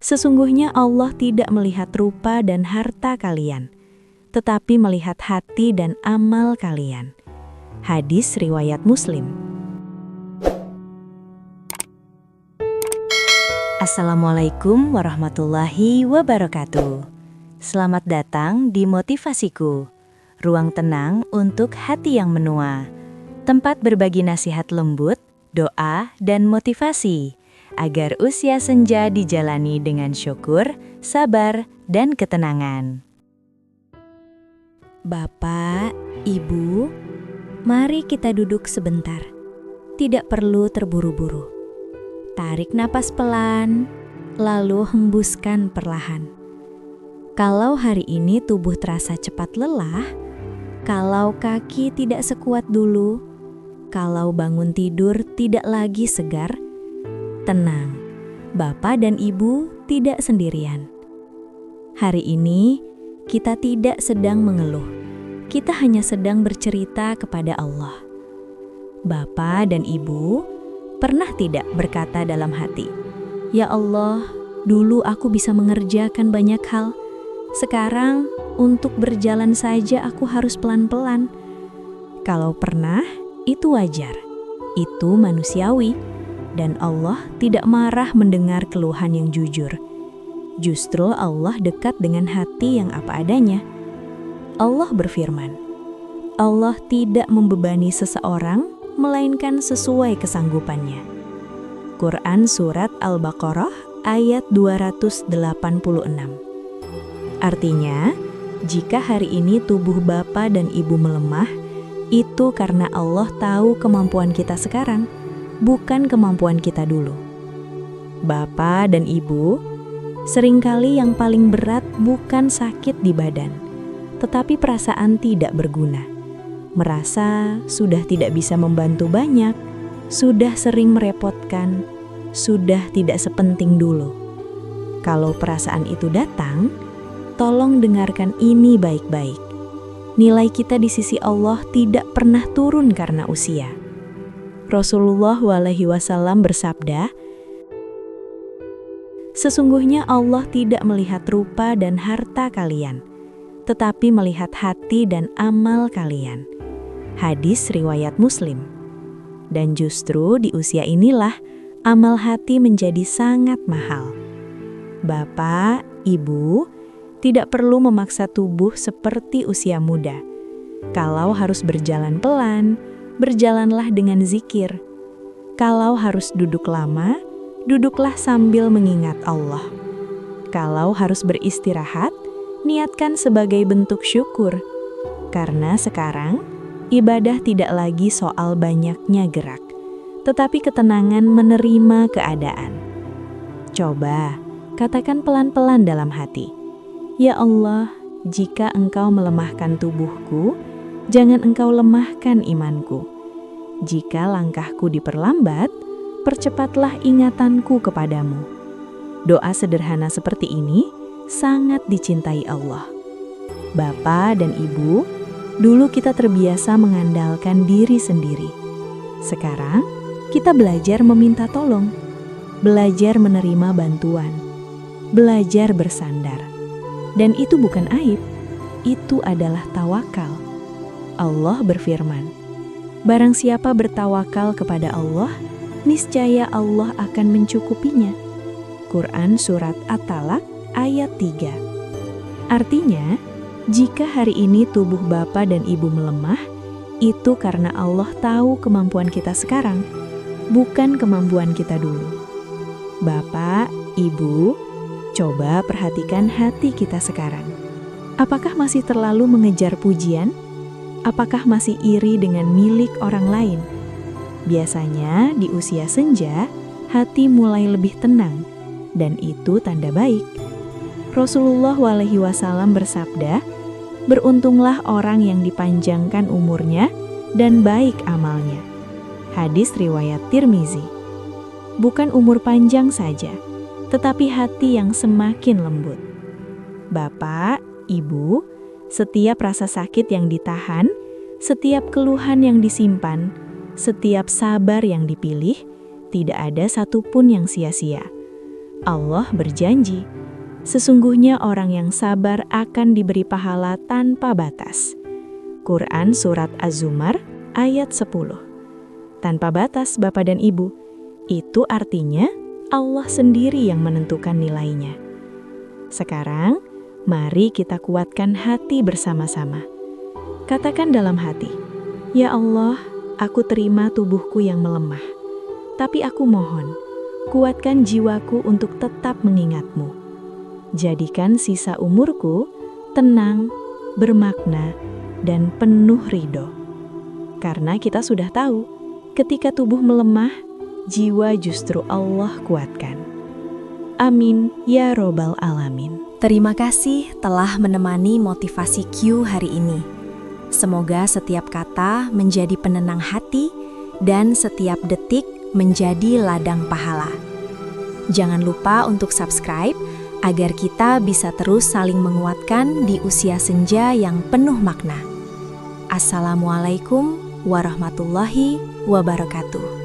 Sesungguhnya Allah tidak melihat rupa dan harta kalian, tetapi melihat hati dan amal kalian. Hadis riwayat Muslim. Assalamualaikum warahmatullahi wabarakatuh. Selamat datang di Motivasiku, ruang tenang untuk hati yang menua. Tempat berbagi nasihat lembut, doa, dan motivasi agar usia senja dijalani dengan syukur, sabar, dan ketenangan. Bapak, Ibu, mari kita duduk sebentar. Tidak perlu terburu-buru. Tarik napas pelan, lalu hembuskan perlahan. Kalau hari ini tubuh terasa cepat lelah, kalau kaki tidak sekuat dulu, kalau bangun tidur tidak lagi segar, tenang, Bapak dan Ibu tidak sendirian. Hari ini kita tidak sedang mengeluh, kita hanya sedang bercerita kepada Allah. Bapak dan Ibu pernah tidak berkata dalam hati, "Ya Allah, dulu aku bisa mengerjakan banyak hal. Sekarang untuk berjalan saja aku harus pelan-pelan." Kalau pernah, itu wajar, itu manusiawi. Dan Allah tidak marah mendengar keluhan yang jujur. Justru Allah dekat dengan hati yang apa adanya. Allah berfirman, Allah tidak membebani seseorang, melainkan sesuai kesanggupannya. Quran Surat Al-Baqarah ayat 286. Artinya, jika hari ini tubuh Bapak dan Ibu melemah, itu karena Allah tahu kemampuan kita sekarang, bukan kemampuan kita dulu. Bapak dan Ibu, seringkali yang paling berat bukan sakit di badan, tetapi perasaan tidak berguna. Merasa sudah tidak bisa membantu banyak, sudah sering merepotkan, sudah tidak sepenting dulu. Kalau perasaan itu datang, tolong dengarkan ini baik-baik. Nilai kita di sisi Allah tidak pernah turun karena usia. Rasulullah SAW bersabda, "Sesungguhnya Allah tidak melihat rupa dan harta kalian, tetapi melihat hati dan amal kalian." Hadis riwayat Muslim. Dan justru di usia inilah amal hati menjadi sangat mahal. Bapak, Ibu, tidak perlu memaksa tubuh seperti usia muda. Kalau harus berjalan pelan, berjalanlah dengan zikir. Kalau harus duduk lama, duduklah sambil mengingat Allah. Kalau harus beristirahat, niatkan sebagai bentuk syukur. Karena sekarang, ibadah tidak lagi soal banyaknya gerak, tetapi ketenangan menerima keadaan. Coba, katakan pelan-pelan dalam hati, "Ya Allah, jika Engkau melemahkan tubuhku, jangan Engkau lemahkan imanku. Jika langkahku diperlambat, percepatlah ingatanku kepadamu." Doa sederhana seperti ini sangat dicintai Allah. Bapak dan Ibu, dulu kita terbiasa mengandalkan diri sendiri. Sekarang, kita belajar meminta tolong, belajar menerima bantuan, belajar bersandar. Dan itu bukan aib, itu adalah tawakal. Allah berfirman, "Barang siapa bertawakal kepada Allah, niscaya Allah akan mencukupinya." Quran Surat At-Talaq ayat 3. Artinya, jika hari ini tubuh Bapak dan Ibu melemah, itu karena Allah tahu kemampuan kita sekarang, bukan kemampuan kita dulu. Bapak, Ibu, coba perhatikan hati kita sekarang. Apakah masih terlalu mengejar pujian? Apakah masih iri dengan milik orang lain? Biasanya di usia senja, hati mulai lebih tenang, dan itu tanda baik. Rasulullah SAW bersabda, "Beruntunglah orang yang dipanjangkan umurnya dan baik amalnya." Hadis riwayat Tirmizi. Bukan umur panjang saja, tetapi hati yang semakin lembut. Bapak, Ibu, setiap rasa sakit yang ditahan, setiap keluhan yang disimpan, setiap sabar yang dipilih, tidak ada satupun yang sia-sia. Allah berjanji, sesungguhnya orang yang sabar akan diberi pahala tanpa batas. Quran Surat Az-Zumar ayat 10. Tanpa batas, Bapak dan Ibu, itu artinya Allah sendiri yang menentukan nilainya. Sekarang, mari kita kuatkan hati bersama-sama. Katakan dalam hati, "Ya Allah, aku terima tubuhku yang melemah. Tapi aku mohon, kuatkan jiwaku untuk tetap mengingat-Mu. Jadikan sisa umurku tenang, bermakna, dan penuh ridho." Karena kita sudah tahu, ketika tubuh melemah, jiwa justru Allah kuatkan. Amin, ya Robbal Alamin. Terima kasih telah menemani Motivasi Q hari ini. Semoga setiap kata menjadi penenang hati dan setiap detik menjadi ladang pahala. Jangan lupa untuk subscribe agar kita bisa terus saling menguatkan di usia senja yang penuh makna. Assalamualaikum warahmatullahi wabarakatuh.